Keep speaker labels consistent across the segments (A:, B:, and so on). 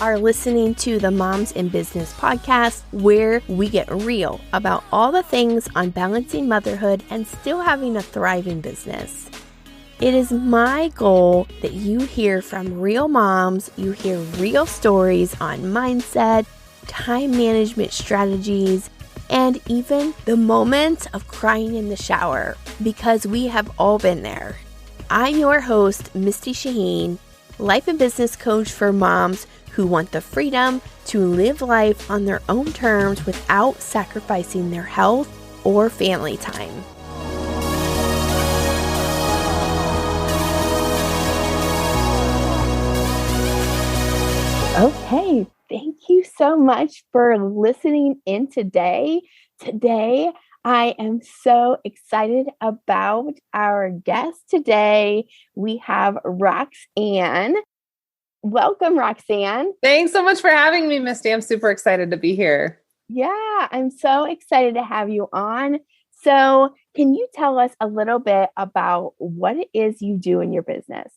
A: are listening to the Moms in Business podcast, where we get real about all the things on balancing motherhood and still having a thriving business. It is my goal that you hear from real moms, you hear real stories on mindset, time management strategies, and even the moments of crying in the shower, because we have all been there. I'm your host, Misty Shaheen, life and business coach for moms who want the freedom to live life on their own terms without sacrificing their health or family time. Okay, thank you so much for listening in today. Today, I am so excited about our guest today. We have Roxanne. Welcome, Roxanne.
B: Thanks so much for having me, Misty. I'm super excited to be here.
A: Yeah, I'm so excited to have you on. So, can you tell us a little bit about what it is you do in your business?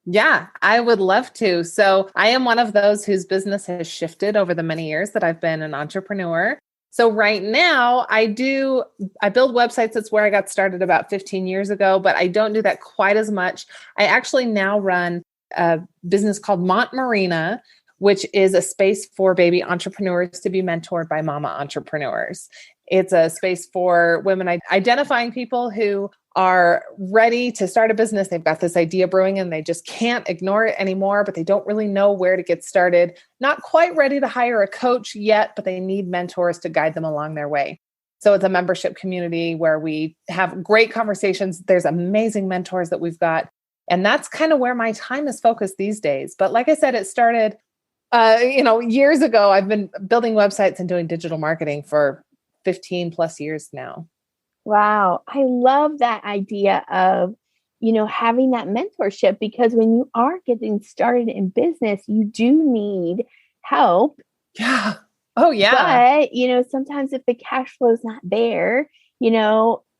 B: Yeah, I would love to. So I am one of those whose business has shifted over the many years that I've been an entrepreneur. So right now I build websites. That's where I got started about 15 years ago, but I don't do that quite as much. I actually now run a business called Mont Marina, which is a space for baby entrepreneurs to be mentored by mama entrepreneurs. It's a space for women identifying people who are ready to start a business. They've got this idea brewing and they just can't ignore it anymore, but they don't really know where to get started. Not quite ready to hire a coach yet, but they need mentors to guide them along their way. So it's a membership community where we have great conversations. There's amazing mentors that we've got. And that's kind of where my time is focused these days. But like I said, it started, years ago. I've been building websites and doing digital marketing for 15 plus years now.
A: Wow. I love that idea of, having that mentorship, because when you are getting started in business, you do need help.
B: Yeah. Oh, yeah.
A: But, sometimes if the cash flow is not there,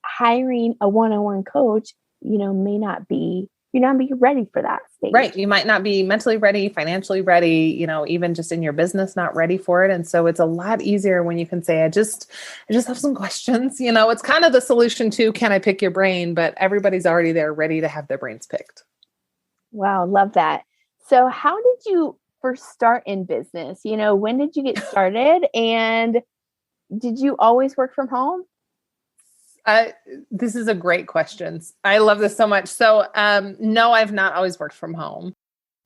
A: hiring a one-on-one coach, may not be, be ready for that stage.
B: Right. You might not be mentally ready, financially ready, even just in your business, not ready for it. And so it's a lot easier when you can say, I just have some questions. It's kind of the solution to, can I pick your brain? But everybody's already there ready to have their brains picked.
A: Wow. Love that. So how did you first start in business? When did you get started? And did you always work from home?
B: This is a great question. I love this so much. So, no, I've not always worked from home.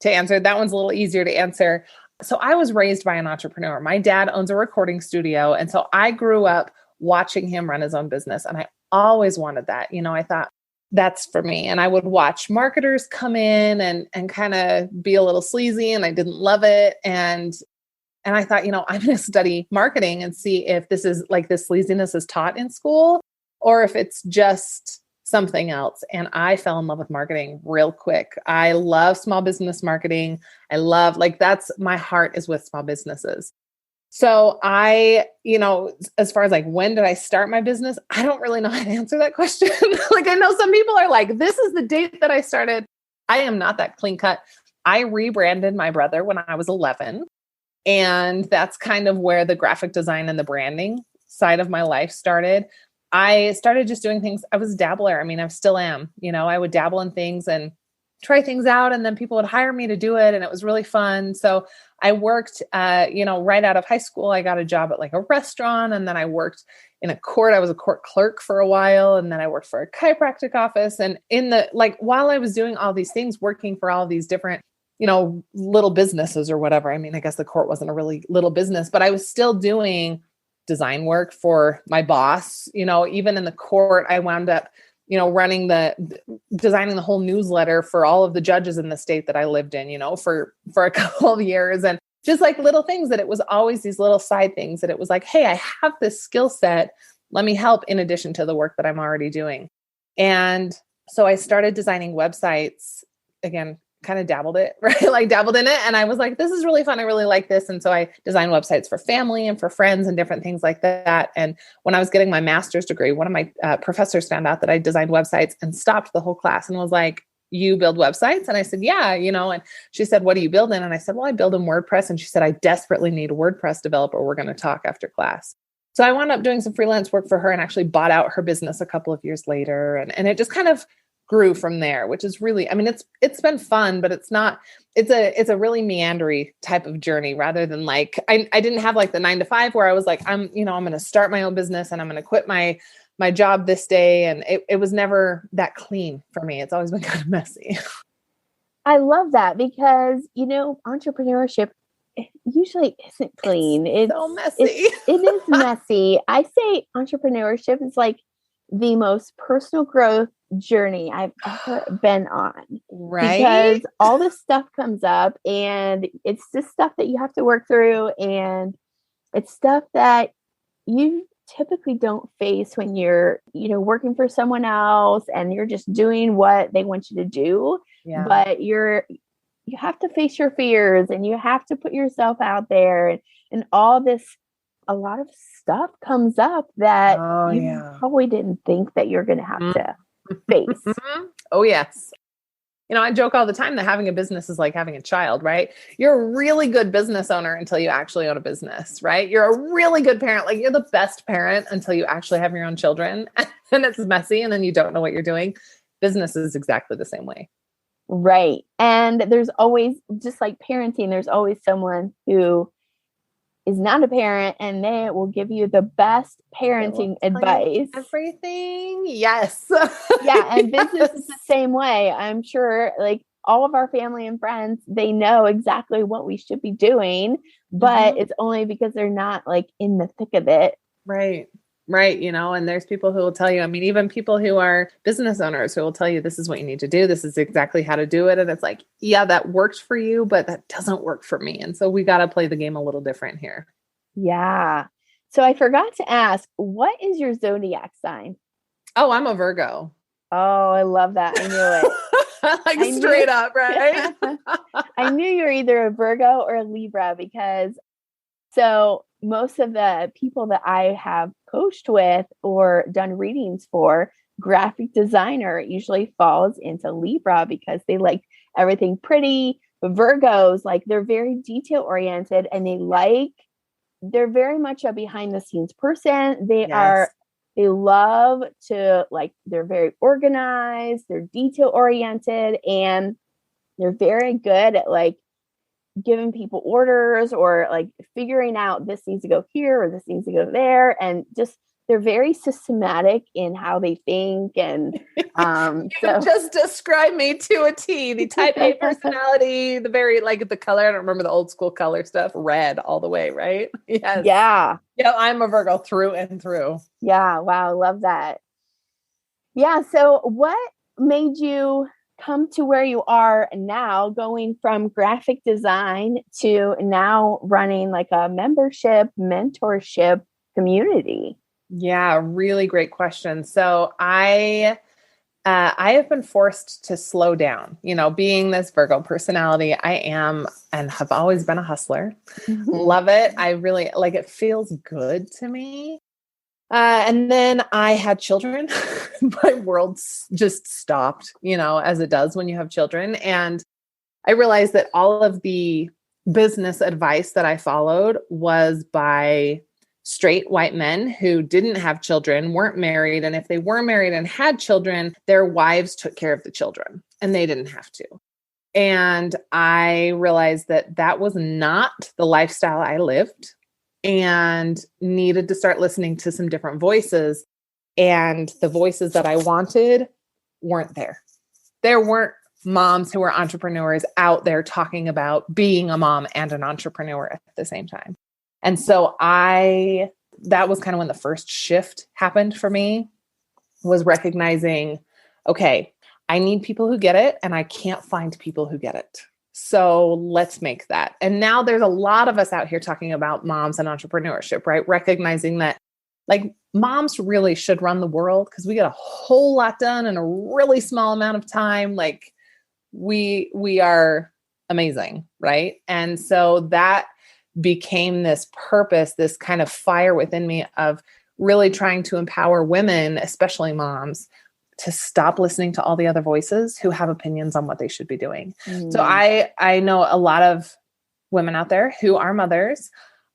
B: To answer, that one's a little easier to answer. So I was raised by an entrepreneur. My dad owns a recording studio. And so I grew up watching him run his own business. And I always wanted that. I thought that's for me. And I would watch marketers come in and kind of be a little sleazy, and I didn't love it. And I thought, I'm going to study marketing and see if this is like this sleaziness is taught in school, or if it's just something else. And I fell in love with marketing real quick. I love small business marketing. I love, that's my heart is with small businesses. So I, as far as when did I start my business? I don't really know how to answer that question. I know some people are like, this is the date that I started. I am not that clean cut. I rebranded my brother when I was 11. And that's kind of where the graphic design and the branding side of my life started. I started just doing things. I was a dabbler. I still am, I would dabble in things and try things out, and then people would hire me to do it. And it was really fun. So I worked, right out of high school, I got a job at a restaurant, and then I worked in a court. I was a court clerk for a while. And then I worked for a chiropractic office. And while I was doing all these things, working for all these different, little businesses or whatever. I guess the court wasn't a really little business, but I was still doing design work for my boss. Even in the court, I wound up, designing the whole newsletter for all of the judges in the state that I lived in, for a couple of years. And just little things that it was always these little side things that it was hey, I have this skill set. Let me help in addition to the work that I'm already doing. And so I started designing websites again, kind of dabbled in it. And I was like, this is really fun. I really like this. And so I designed websites for family and for friends and different things like that. And when I was getting my master's degree, one of my professors found out that I designed websites and stopped the whole class and was like, you build websites? And I said, yeah, and she said, what do you build in? And I said, well, I build in WordPress. And she said, I desperately need a WordPress developer. We're going to talk after class. So I wound up doing some freelance work for her and actually bought out her business a couple of years later. And it just kind of grew from there, which is really, it's been fun, but it's a really meandery type of journey rather than like, I didn't have like the 9 to 5 where I was like, I'm going to start my own business and I'm going to quit my job this day. And it was never that clean for me. It's always been kind of messy.
A: I love that because, entrepreneurship usually isn't clean. It's
B: so messy.
A: It is messy. I say entrepreneurship is like the most personal growth journey I've ever been on.
B: Right.
A: Because all this stuff comes up and it's just stuff that you have to work through. And it's stuff that you typically don't face when you're, working for someone else and you're just doing what they want you to do.
B: Yeah.
A: But you have to face your fears and you have to put yourself out there and all this, a lot of stuff comes up that probably didn't think that you're going to have to face.
B: Oh, yes. I joke all the time that having a business is like having a child, right? You're a really good business owner until you actually own a business, right? You're a really good parent. Like you're the best parent until you actually have your own children and it's messy and then you don't know what you're doing. Business is exactly the same way.
A: Right. And there's always, just like parenting, there's always someone who is not a parent and they will give you the best parenting advice.
B: Everything. Yes.
A: Yeah. And business is the same way. I'm sure like all of our family and friends, they know exactly what we should be doing, but it's only because they're not like in the thick of it.
B: Right. Right. And there's people who will tell you, even people who are business owners who will tell you, this is what you need to do. This is exactly how to do it. And it's like, yeah, that worked for you, but that doesn't work for me. And so we got to play the game a little different here. Yeah.
A: So I forgot to ask, what is your zodiac sign?
B: Oh, I'm a Virgo.
A: Oh, I love that. I knew it.
B: Straight up, right?
A: I knew you were either a Virgo or a Libra because most of the people that I have coached with or done readings for, graphic designer usually falls into Libra because they like everything pretty. Virgos, like they're very detail oriented and they're very much a behind the scenes person. They love to they're very organized, they're detail oriented, and they're very good at giving people orders or figuring out this needs to go here or this needs to go there. And just, they're very systematic in how they think. And
B: just describe me to a T, the type A personality, the very, the color, I don't remember the old school color stuff, red all the way, right? Yes.
A: Yeah.
B: Yeah. I'm a Virgo through and through.
A: Yeah. Wow. I love that. Yeah. So what made you come to where you are now, going from graphic design to now running a membership, mentorship community?
B: Yeah, really great question. So I have been forced to slow down, being this Virgo personality. I am and have always been a hustler. Love it. I really it feels good to me. And then I had children. My world just stopped, as it does when you have children. And I realized that all of the business advice that I followed was by straight white men who didn't have children, weren't married. And if they were married and had children, their wives took care of the children and they didn't have to. And I realized that that was not the lifestyle I lived, and needed to start listening to some different voices. And the voices that I wanted weren't there. There weren't moms who were entrepreneurs out there talking about being a mom and an entrepreneur at the same time. And so that was kind of when the first shift happened for me, was recognizing, okay, I need people who get it and I can't find people who get it. So let's make that. And now there's a lot of us out here talking about moms and entrepreneurship, right? Recognizing that moms really should run the world because we get a whole lot done in a really small amount of time. We are amazing, right? And so that became this purpose, this kind of fire within me of really trying to empower women, especially moms, to stop listening to all the other voices who have opinions on what they should be doing.
A: Mm.
B: So I know a lot of women out there who are mothers.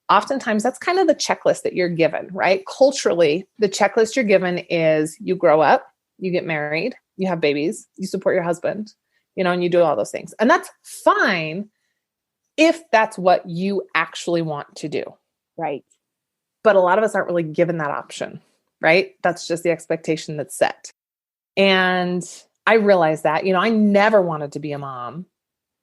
B: Oftentimes that's kind of the checklist that you're given, right? Culturally, the checklist you're given is you grow up, you get married, you have babies, you support your husband, and you do all those things. And that's fine if that's what you actually want to do.
A: Right.
B: But a lot of us aren't really given that option, right? That's just the expectation that's set. And I realized that, I never wanted to be a mom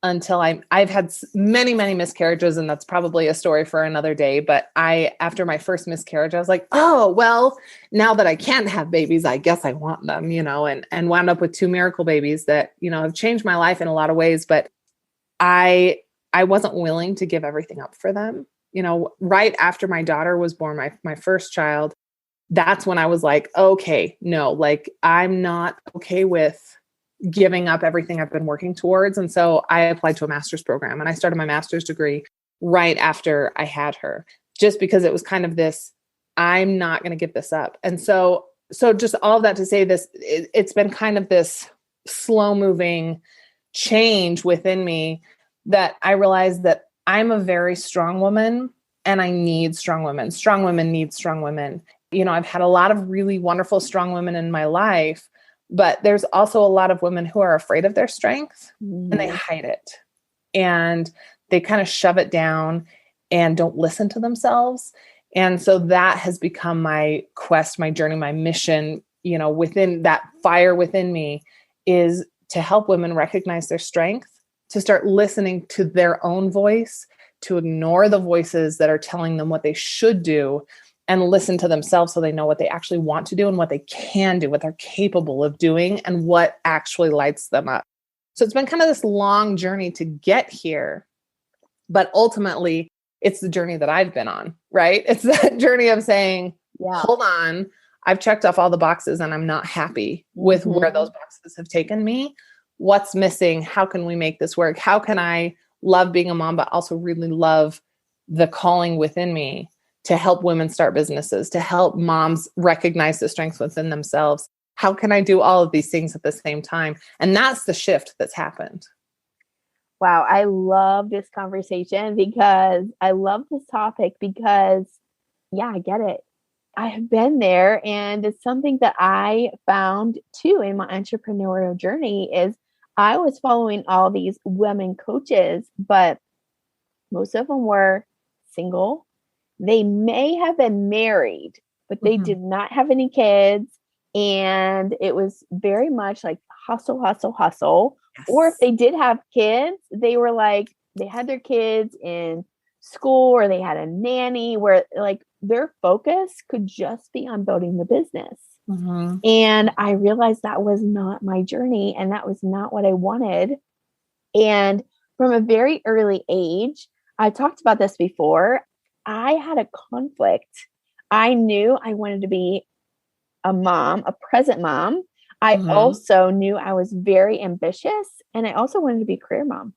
B: until I've had many, many miscarriages, and that's probably a story for another day. But after my first miscarriage, I was like, oh, well, now that I can't have babies, I guess I want them, and wound up with 2 miracle babies that, have changed my life in a lot of ways. But I wasn't willing to give everything up for them. Right after my daughter was born, my first child, that's when I was like, okay, no, like I'm not okay with giving up everything I've been working towards. And so I applied to a master's program, and I started my master's degree right after I had her, just because it was kind of this, I'm not going to give this up. And so just all of that to say this, it's been kind of this slow moving change within me that I realized that I'm a very strong woman and I need strong women. Strong women need strong women. I've had a lot of really wonderful, strong women in my life, but there's also a lot of women who are afraid of their strength and they hide it, and they kind of shove it down and don't listen to themselves. And so that has become my quest, my journey, my mission, within that fire within me, is to help women recognize their strength, to start listening to their own voice, to ignore the voices that are telling them what they should do, and listen to themselves so they know what they actually want to do and what they can do, what they're capable of doing, and what actually lights them up. So it's been kind of this long journey to get here, but ultimately it's the journey that I've been on, right? It's that journey of saying, hold on, I've checked off all the boxes and I'm not happy with where those boxes have taken me. What's missing? How can we make this work? How can I love being a mom, but also really love the calling within me to help women start businesses, to help moms recognize the strengths within themselves? How can I do all of these things at the same time? And that's the shift that's happened.
A: Wow. I love this conversation because I love this topic because, I get it. I have been there, and it's something that I found too in my entrepreneurial journey is I was following all these women coaches, but most of them were single. They may have been married, but they did not have any kids. And it was very much like hustle, hustle, hustle. Yes. Or if they did have kids, they were like, they had their kids in school or they had a nanny where like their focus could just be on building the business. And I realized that was not my journey and that was not what I wanted. And from a very early age, I talked about this before, I had a conflict. I knew I wanted to be a mom, a present mom. I also knew I was very ambitious and I also wanted to be a career mom.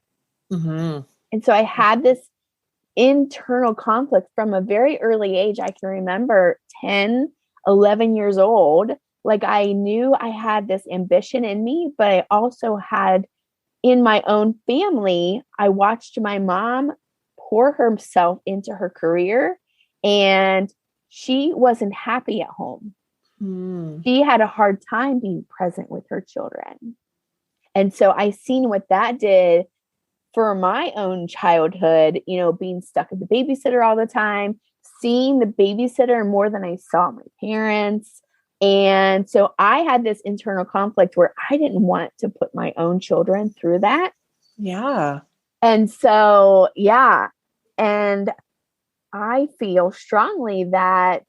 A: And so I had this internal conflict from a very early age. I can remember 10, 11 years old. Like I knew I had this ambition in me, but I also had in my own family, I watched my mom pour herself into her career and she wasn't happy at home. She had a hard time being present with her children. And so I seen what that did for my own childhood, you know, being stuck at the babysitter all the time, seeing the babysitter more than I saw my parents. And so I had this internal conflict where I didn't want to put my own children through that.
B: Yeah.
A: And so, yeah. And I feel strongly that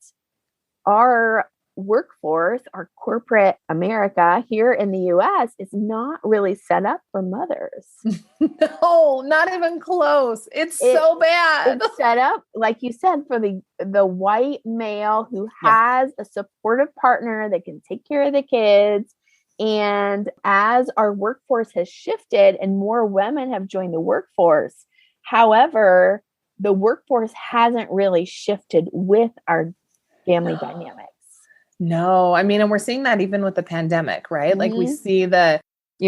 A: our workforce, our corporate America here in the US is not really set up for mothers.
B: No, not even close. It's so bad.
A: It's set up, like you said, for the white male who has a supportive partner that can take care of the kids. And as our workforce has shifted and more women have joined the workforce, however, the workforce hasn't really shifted with our family dynamics.
B: No, I mean, and we're seeing that even with the pandemic, right? Like we
A: Mhm.
B: see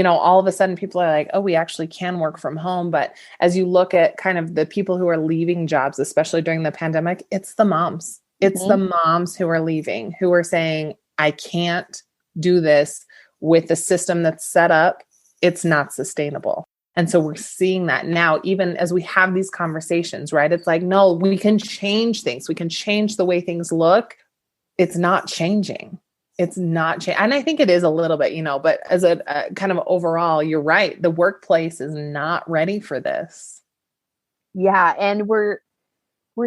B: all of a sudden people are like, oh, we actually can work from home. But as you look at kind of the people who are leaving jobs, especially during the pandemic, it's the moms. It's the
A: Mhm.
B: moms who are leaving, who are saying, I can't do this with the system that's set up. It's not sustainable. And so we're seeing that now, even as we have these conversations, right? It's like, no, we can change things. We can change the way things look. It's not changing. It's not changing. And I think it is a little bit, but as a kind of overall, you're right. The workplace is not ready for this.
A: Yeah, and we're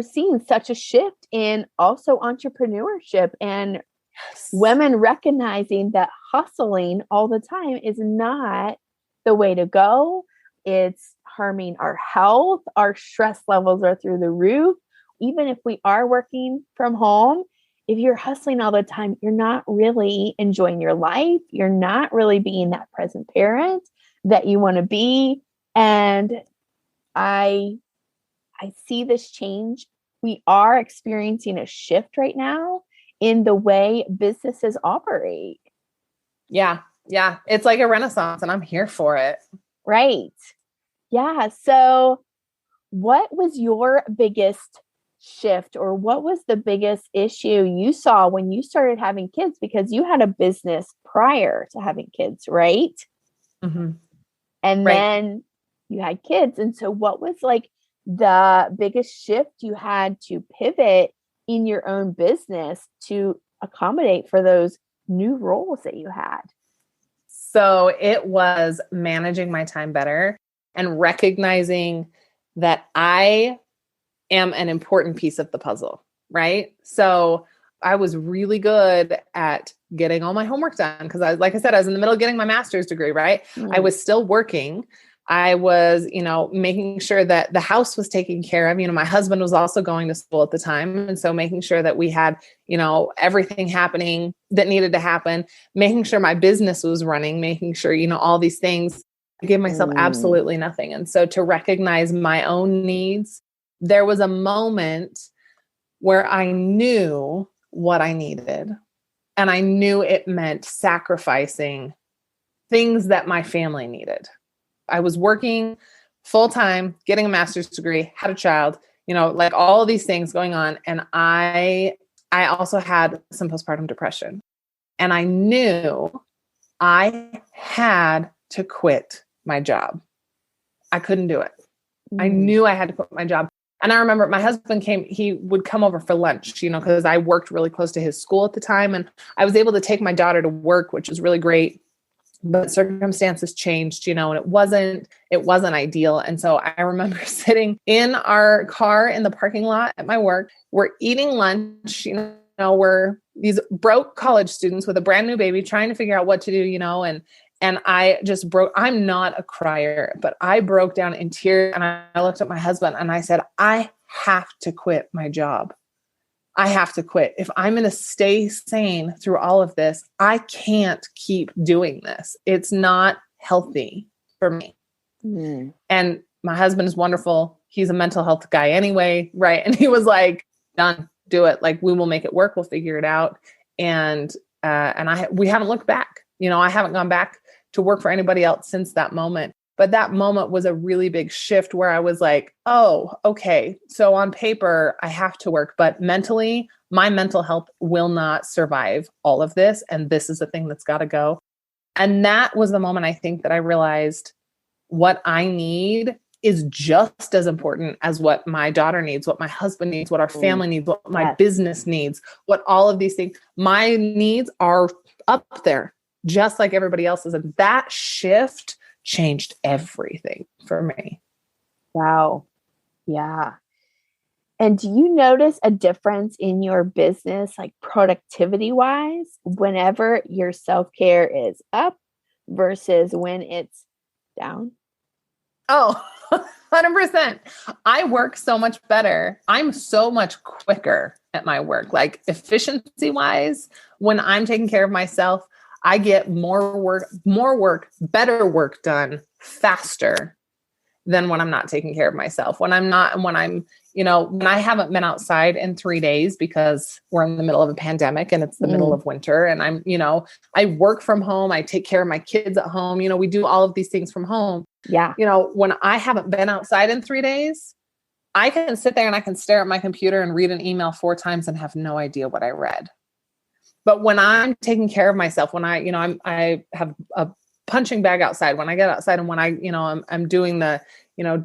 A: seeing such a shift in also entrepreneurship and
B: Yes.
A: women recognizing that hustling all the time is not the way to go. It's harming our health. Our stress levels are through the roof. Even if we are working from home, if you're hustling all the time, you're not really enjoying your life. You're not really being that present parent that you want to be. And I I see this change. We are experiencing a shift right now in the way businesses operate.
B: Yeah. Yeah. It's like a renaissance and I'm here for it.
A: Right. Yeah. So, what was your biggest shift, or what was the biggest issue you saw when you started having kids? Because you had a business prior to having kids, right?
B: Mhm.
A: And
B: Right.
A: then you had kids. And so, what was like the biggest shift you had to pivot in your own business to accommodate for those new roles that you had?
B: So it was managing my time better and recognizing that I am an important piece of the puzzle, right? So I was really good at getting all my homework done because like I said, I was in the middle of getting my master's degree, right? I
A: Mm.
B: was still working. I was, making sure that the house was taken care of. My husband was also going to school at the time. And so making sure that we had, everything happening that needed to happen, making sure my business was running, making sure, all these things. I gave myself
A: Mm.
B: absolutely nothing. And so to recognize my own needs, there was a moment where I knew what I needed. And I knew it meant sacrificing things that my family needed. I was working full time, getting a master's degree, had a child, like all of these things going on. And I also had some postpartum depression. And I knew I had to quit my job. I couldn't do it. I
A: Mm.
B: knew I had to quit my job. And I remember my husband he would come over for lunch, because I worked really close to his school at the time. And I was able to take my daughter to work, which was really great. But circumstances changed, and it wasn't ideal. And so I remember sitting in our car in the parking lot at my work. We're eating lunch, we're these broke college students with a brand new baby trying to figure out what to do, and I just broke. I'm not a crier, but I broke down in tears and I looked at my husband and I said, I have to quit my job. I have to quit. If I'm going to stay sane through all of this, I can't keep doing this. It's not healthy for me.
A: Mm.
B: And my husband is wonderful. He's a mental health guy anyway, right? And he was like, done, do it. Like, we will make it work. We'll figure it out. And we haven't looked back. I haven't gone back to work for anybody else since that moment. But that moment was a really big shift where I was like, oh, okay. So on paper, I have to work, but mentally, my mental health will not survive all of this. And this is the thing that's got to go. And that was the moment I think that I realized what I need is just as important as what my daughter needs, what my husband needs, what our family needs, what my
A: Yes.
B: business needs, what all of these things, my needs are up there, just like everybody else's. And that shift changed everything for me.
A: Wow. Yeah. And do you notice a difference in your business, like productivity wise, whenever your self care is up versus when it's down?
B: Oh, 100%. I work so much better. I'm so much quicker at my work, like efficiency wise. When I'm taking care of myself, I get more work, better work done faster than when I'm not taking care of myself. When I'm when I haven't been outside in 3 days because we're in the middle of a pandemic and it's the middle of winter and I work from home, I take care of my kids at home, we do all of these things from home.
A: Yeah.
B: When I haven't been outside in 3 days, I can sit there and I can stare at my computer and read an email 4 times and have no idea what I read. But when I'm taking care of myself, when I have a punching bag outside, when I get outside and when I'm doing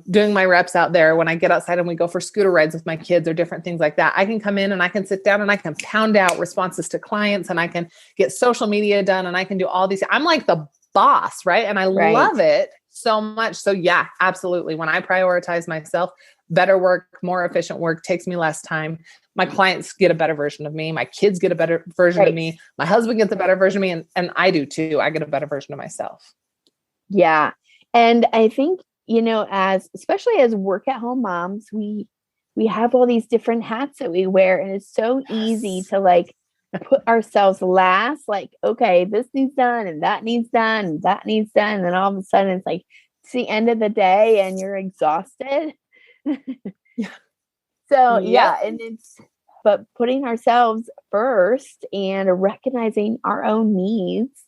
B: doing my reps out there, when I get outside and we go for scooter rides with my kids or different things like that, I can come in and I can sit down and I can pound out responses to clients and I can get social media done and I can do all these. I'm like the boss, right? And I love it so much. So yeah, absolutely. When I prioritize myself, better work, more efficient work takes me less time. My clients get a better version of me. My kids get a better version of me. My husband gets a better version of me. And I do too. I get a better version of myself.
A: Yeah. And I think, especially as work at home moms, we have all these different hats that we wear, and it's so easy to like put ourselves last, like, okay, this needs done and that needs done and that needs done. And then all of a sudden it's like, it's the end of the day and you're exhausted.
B: Yeah.
A: So yeah. But putting ourselves first and recognizing our own needs,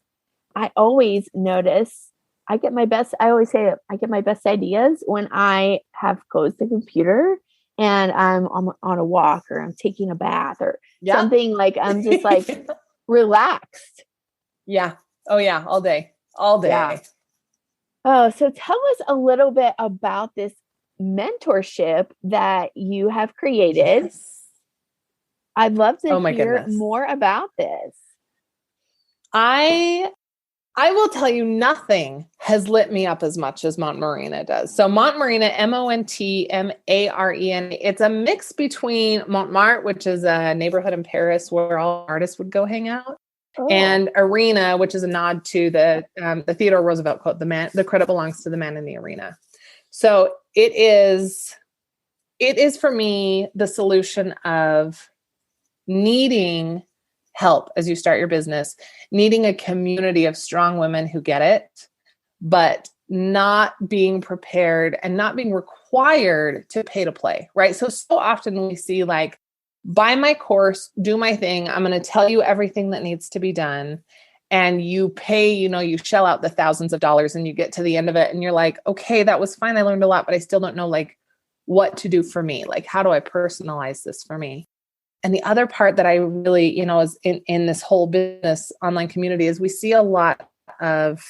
A: I always notice I get my best ideas when I have closed the computer and I'm on a walk or I'm taking a bath or something, like I'm just like relaxed.
B: Yeah. Oh yeah. All day. Yeah.
A: Oh, so tell us a little bit about this mentorship that you have created. Yes. I'd love to hear more about this.
B: I will tell you, nothing has lit me up as much as Montmarina does. So Montmarina, Montmarina, it's a mix between Montmartre, which is a neighborhood in Paris where all artists would go hang out, and Arena, which is a nod to the Theodore Roosevelt quote, the credit belongs to the man in the arena. So it is for me the solution of needing help as you start your business, needing a community of strong women who get it, but not being prepared and not being required to pay to play, right? So often we see like, buy my course, do my thing. I'm going to tell you everything that needs to be done. And you pay, you shell out the thousands of dollars and you get to the end of it and you're like, okay, that was fine. I learned a lot, but I still don't know like what to do for me. Like, how do I personalize this for me? And the other part that I really, is in this whole business online community is we see a lot of,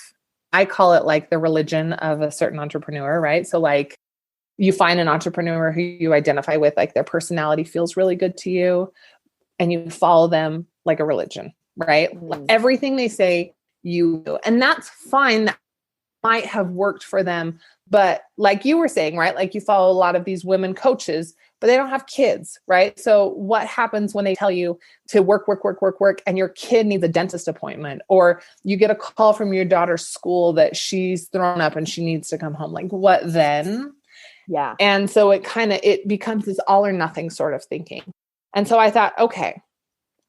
B: I call it like the religion of a certain entrepreneur, right? So like you find an entrepreneur who you identify with, like their personality feels really good to you and you follow them like a religion, right? Mm. Everything they say, you do. And that's fine. That might have worked for them. But like you were saying, right? Like you follow a lot of these women coaches, but they don't have kids, right? So what happens when they tell you to work, and your kid needs a dentist appointment, or you get a call from your daughter's school that she's thrown up and she needs to come home? Like, what then?
A: Yeah.
B: And so it becomes this all or nothing sort of thinking. And so I thought, okay,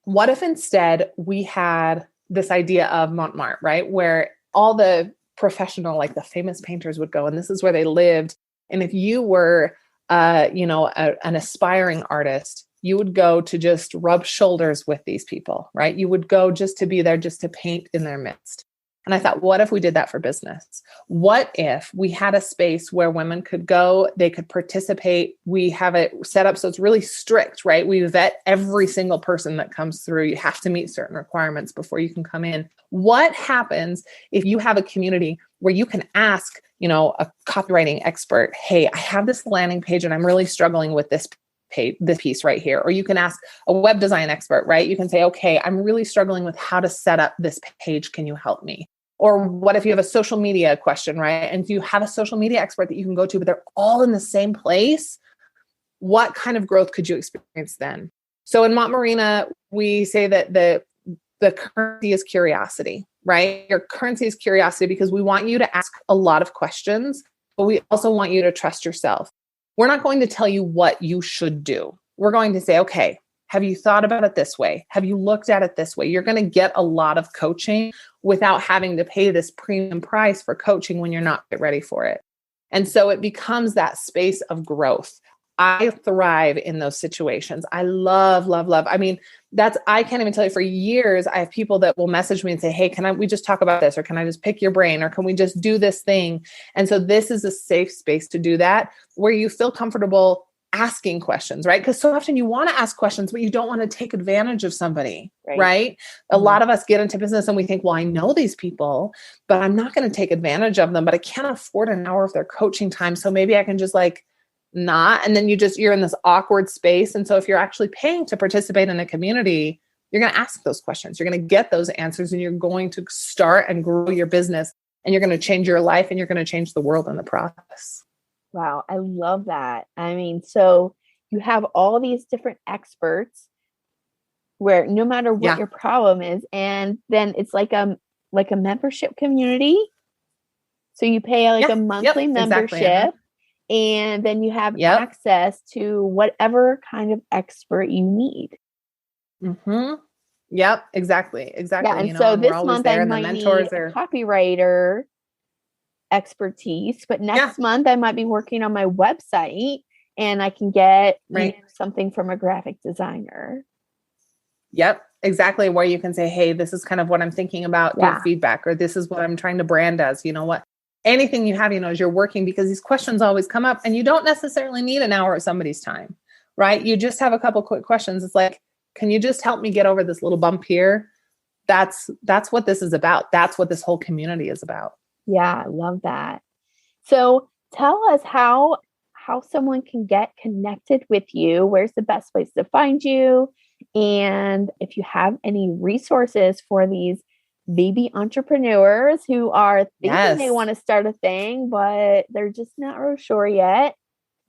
B: what if instead we had this idea of Montmartre, right? Where all the professional, like the famous painters would go, and this is where they lived. And if you were an aspiring artist, you would go to just rub shoulders with these people, right? You would go just to be there, just to paint in their midst. And I thought, what if we did that for business? What if we had a space where women could go, they could participate? We have it set up so it's really strict, right? We vet every single person that comes through. You have to meet certain requirements before you can come in. What happens if you have a community where you can ask, a copywriting expert, hey, I have this landing page and I'm really struggling with this piece right here. Or you can ask a web design expert, right? You can say, okay, I'm really struggling with how to set up this page. Can you help me? Or what if you have a social media question, right? And you have a social media expert that you can go to, but they're all in the same place. What kind of growth could you experience then? So in Montmarina, we say that the currency is curiosity, right? Your currency is curiosity because we want you to ask a lot of questions, but we also want you to trust yourself. We're not going to tell you what you should do. We're going to say, okay, have you thought about it this way? Have you looked at it this way? You're going to get a lot of coaching without having to pay this premium price for coaching when you're not ready for it. And so it becomes that space of growth. I thrive in those situations. I love, love, love. I mean, I can't even tell you, for years, I have people that will message me and say, hey, we just talk about this? Or can I just pick your brain? Or can we just do this thing? And so this is a safe space to do that, where you feel comfortable asking questions, right? Because so often you want to ask questions, but you don't want to take advantage of somebody, right? A lot of us get into business and we think, well, I know these people, but I'm not going to take advantage of them, but I can't afford an hour of their coaching time. So maybe I can just not. And then you're in this awkward space. And so if you're actually paying to participate in a community, you're going to ask those questions. You're going to get those answers, and you're going to start and grow your business, and you're going to change your life, and you're going to change the world in the process.
A: Wow. I love that. I mean, so you have all these different experts where no matter what your problem is, and then it's like a membership community. So you pay a monthly membership. Exactly. And then you have access to whatever kind of expert you need.
B: Mm-hmm. Yep, exactly.
A: Yeah, and so this month I might need a copywriter expertise, but next month I might be working on my website, and I can get something from a graphic designer.
B: Yep, exactly. Where you can say, hey, this is kind of what I'm thinking about your feedback, or this is what I'm trying to brand as, anything you have, as you're working, because these questions always come up, and you don't necessarily need an hour of somebody's time, right? You just have a couple quick questions. It's like, can you just help me get over this little bump here? That's what this is about. That's what this whole community is about.
A: Yeah, I love that. So tell us how someone can get connected with you. Where's the best place to find you? And if you have any resources for these baby entrepreneurs who are thinking they want to start a thing, but they're just not real sure yet.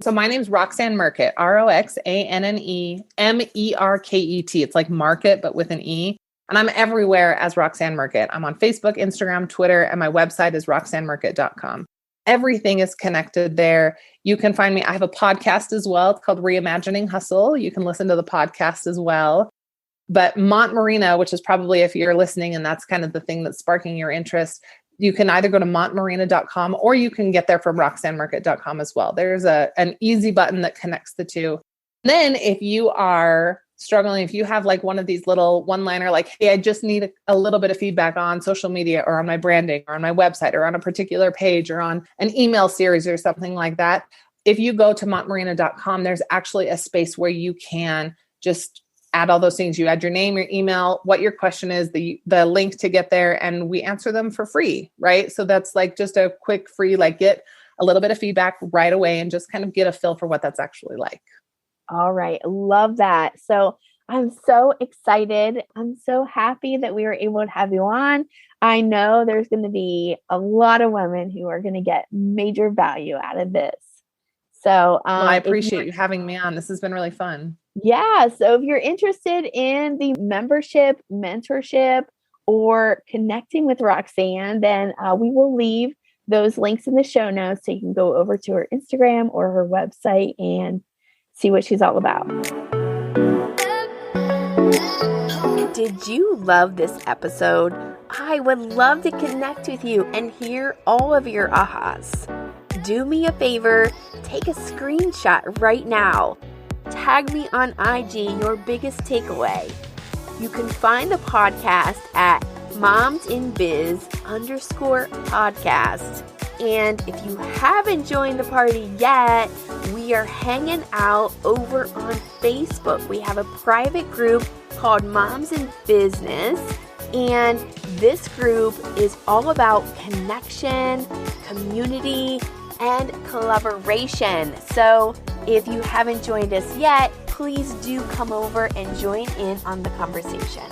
B: So my name's Roxanne Merkett, RoxanneMerket. It's like market, but with an E. And I'm everywhere as Roxanne Merkett. I'm on Facebook, Instagram, Twitter, and my website is roxannemerkett.com. Everything is connected there. You can find me. I have a podcast as well. It's called Reimagining Hustle. You can listen to the podcast as well. But Montmarina, which is probably, if you're listening and that's kind of the thing that's sparking your interest, you can either go to montmarina.com, or you can get there from roxannemerkett.com as well. There's an easy button that connects the two. Then if you are struggling, if you have one of these little one-liner, hey, I just need a little bit of feedback on social media, or on my branding, or on my website, or on a particular page, or on an email series or something like that. If you go to montmarina.com, there's actually a space where you can just add all those things. You add your name, your email, what your question is, the link to get there, and we answer them for free, right? So that's just a quick free, get a little bit of feedback right away and just kind of get a feel for what that's actually like.
A: All right. Love that. So I'm so excited. I'm so happy that we were able to have you on. I know there's going to be a lot of women who are going to get major value out of this. So
B: I appreciate you having me on. This has been really fun.
A: Yeah. So if you're interested in the membership, mentorship, or connecting with Roxanne, then we will leave those links in the show notes, so you can go over to her Instagram or her website and see what she's all about. Did you love this episode? I would love to connect with you and hear all of your ahas. Do me a favor, take a screenshot right now. Tag me on IG your biggest takeaway. You can find the podcast at momsinbiz_podcast. And if you haven't joined the party yet, we are hanging out over on Facebook. We have a private group called Moms in Business. And this group is all about connection, community, and collaboration. So if you haven't joined us yet, please do come over and join in on the conversation.